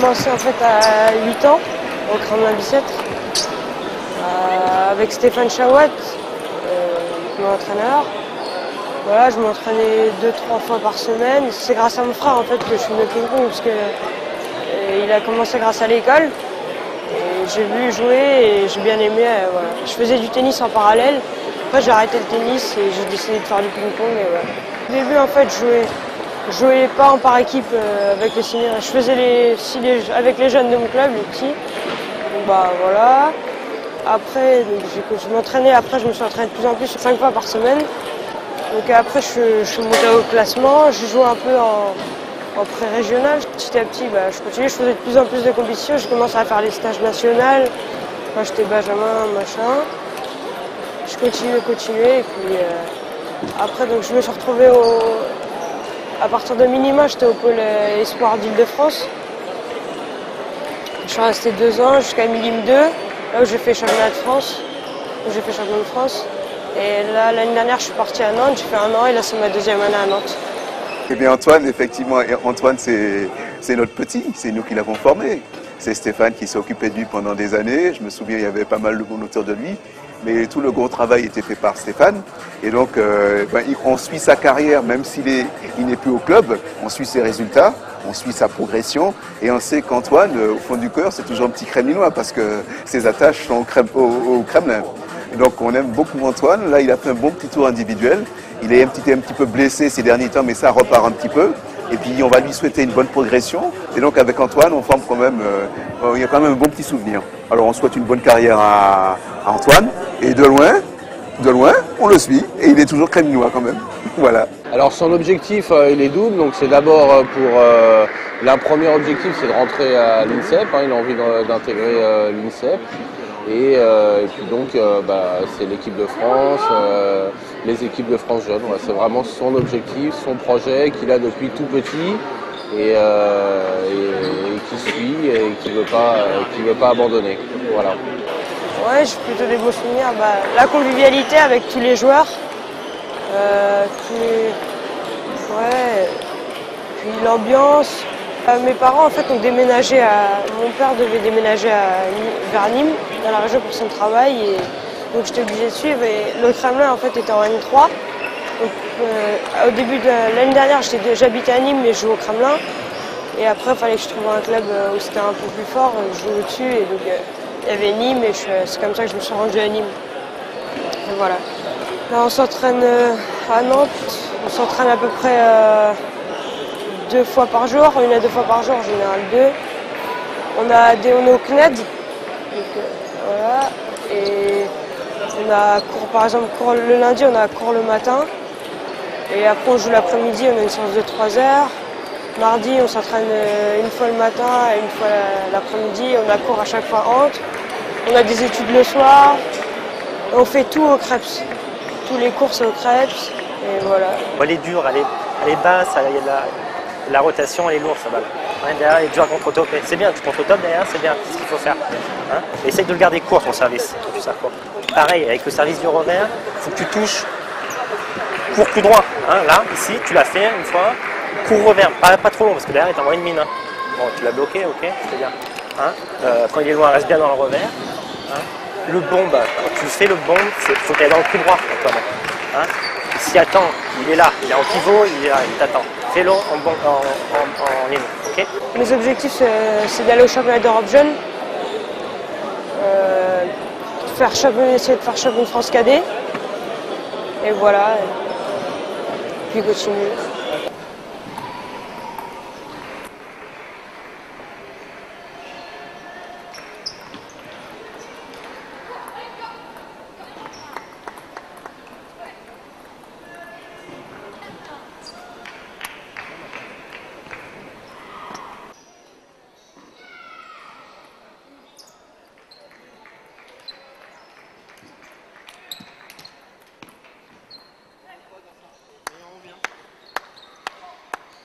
commencé en fait à 8 ans au Kremlin-Bicêtre avec Stéphane Chawat, mon entraîneur. Voilà, je m'entraînais 2-3 fois par semaine. C'est grâce à mon frère en fait que je suis venu au ping-pong parce que il a commencé grâce à l'école. J'ai vu jouer et j'ai bien aimé. Voilà. Je faisais du tennis en parallèle. Après j'ai arrêté le tennis et j'ai décidé de faire du ping-pong. Voilà. Au début en fait je jouais pas en par équipe avec les seniors. Je faisais avec les jeunes de mon club, les petits. Donc, bah voilà. Après je m'entraînais. Après je me suis entraîné de plus en plus 5 fois par semaine. Donc après je suis monté au classement. J'ai joué un peu en pré-régional. Petit à petit, je continuais, je faisais de plus en plus de compétitions. J'ai commencé à faire les stages nationaux quand j'étais benjamin, machin. Je continuais et puis après donc je me suis retrouvé à partir de minima, j'étais au pôle espoir d'Île-de-France. Je suis resté 2 ans jusqu'à Milim 2, là où j'ai fait championnat de France, Et là l'année dernière je suis partie à Nantes, j'ai fait 1 an et là c'est ma 2e année à Nantes. Eh bien Antoine, effectivement, Antoine c'est notre petit, c'est nous qui l'avons formé. C'est Stéphane qui s'est occupé de lui pendant des années. Je me souviens, il y avait pas mal de monde autour de lui. Mais tout le gros travail était fait par Stéphane. Et donc, on suit sa carrière, même s'il n'est plus au club. On suit ses résultats, on suit sa progression. Et on sait qu'Antoine, au fond du cœur, c'est toujours un petit Kremlinois parce que ses attaches sont au Kremlin. Donc, on aime beaucoup Antoine. Là, il a fait un bon petit tour individuel. Il est un petit peu blessé ces derniers temps, mais ça repart un petit peu. Et puis, on va lui souhaiter une bonne progression. Et donc, avec Antoine, on forme quand même, il y a quand même un bon petit souvenir. Alors, on souhaite une bonne carrière à Antoine. Et de loin, on le suit. Et il est toujours Kremlinois quand même. Voilà. Alors, son objectif, il est double. Donc, c'est d'abord le premier objectif, c'est de rentrer à l'INSEP. Il a envie d'intégrer l'INSEP. Et puis donc, c'est l'équipe de France, les équipes de France jeunes. Voilà, c'est vraiment son objectif, son projet qu'il a depuis tout petit et qui suit et qui veut pas abandonner. Voilà. Ouais, j'ai plutôt des beaux souvenirs. La convivialité avec tous les joueurs, puis l'ambiance. Mes parents en fait ont déménagé mon père devait déménager vers Nîmes, dans la région pour son travail, et donc j'étais obligée de suivre. Et le Kremlin en fait était en N3. Donc, au début de l'année dernière, j'habitais à Nîmes mais je jouais au Kremlin. Et après il fallait que je trouve un club où c'était un peu plus fort, je jouais au-dessus. Et donc il y avait Nîmes et c'est comme ça que je me suis rendue à Nîmes. Et voilà. Là on s'entraîne à Nantes, on s'entraîne à peu près 2 fois par jour, 1 à 2 fois par jour, en général 2. On est au CNED, donc, voilà, et on a cours, par exemple, le lundi, on a cours le matin, et après on joue l'après-midi, on a une séance de 3 heures. Mardi, on s'entraîne 1 fois le matin et 1 fois l'après-midi, on a cours à chaque fois entre. On a des études le soir, on fait tout au Krebs, tous les cours c'est au Krebs, et voilà. Elle est dure, elle est basse, il y a la rotation, elle est lourde, sa balle. Derrière, elle est dure contre top. C'est bien, tu contre top derrière, c'est bien, c'est ce qu'il faut faire. Essaye de le garder court, ton service. Pareil, avec le service du revers, il faut que tu touches court plus droit. Là, ici, tu l'as fait 1 fois, court revers, pas trop long, parce que derrière, il t'envoie une mine. Bon, tu l'as bloqué, ok, c'est bien. Quand il est loin, reste bien dans le revers. Le bomb, quand tu fais le bomb, il faut qu'il aille dans le coup droit, Antoine. S'il attend, il est là, il est en pivot, il est là, il t'attend. Fais-le en ligne, ok? Mes objectifs, c'est d'aller au championnat d'Europe jeune, essayer de faire champion de France cadet, et voilà, puis continuer.